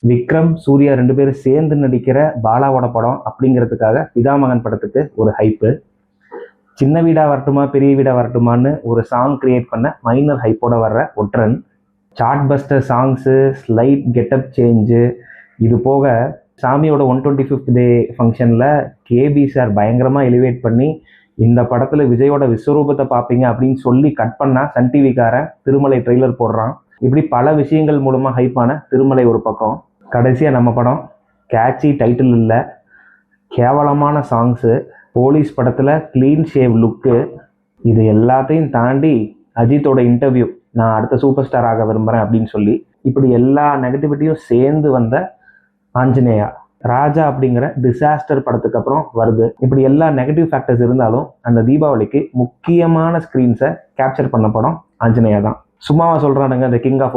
விக்ரம் சூர்யா 2 பேரும் சேர்ந்து நடிக்கிற பாலாவோட படம் அப்படிங்கிறதுக்காக பிதாமகன் படத்துக்கு ஒரு ஹைப்பு. சின்ன வீடா வரட்டுமா பெரிய வீடா வரட்டுமான்னு ஒரு சாங் கிரியேட் பண்ண மைனர் ஹைப்போட வர்ற ஒற்றன். Chart buster songs, slight getup change, இது போக சாமியோட 125th டே ஃபங்க்ஷனில் கேபி சார் பயங்கரமாக எலிவேட் பண்ணி இந்த படத்தில் விஜயோட விஸ்வரூபத்தை பார்ப்பீங்க அப்படின்னு சொல்லி கட் பண்ணால் சன் டிவிக்காரன் திருமலை ட்ரெய்லர் போடுறான். இப்படி பல விஷயங்கள் மூலமாக ஹைப்பான திருமலை ஒரு பக்கம். கடைசியாக நம்ம படம் கேட்சி டைட்டில் இல்லை, கேவலமான சாங்ஸு, போலீஸ் படத்தில் க்ளீன் ஷேவ் லுக்கு, இது எல்லாத்தையும் தாண்டி அஜித்தோட இன்டர்வியூ நான் அடுத்த சூப்பர் ஸ்டார் ஆக விரும்புகிறேன் அப்படின்னு சொல்லி இப்படி எல்லா நெகட்டிவிட்டியும் சேர்ந்து வந்த ஆஞ்சநேயா ராஜா அப்படிங்கிற டிசாஸ்டர் படத்துக்கு அப்புறம் வருது. இப்படி எல்லா நெகட்டிவ் ஃபேக்டர்ஸ் இருந்தாலும் அந்த தீபாவளிக்கு முக்கியமான ஸ்க்ரீன்ஸை கேப்சர் பண்ண படம் ஆஞ்சநேயா தான். சும்மாவா சொல்கிறானுங்க இந்த கிங் ஆஃப்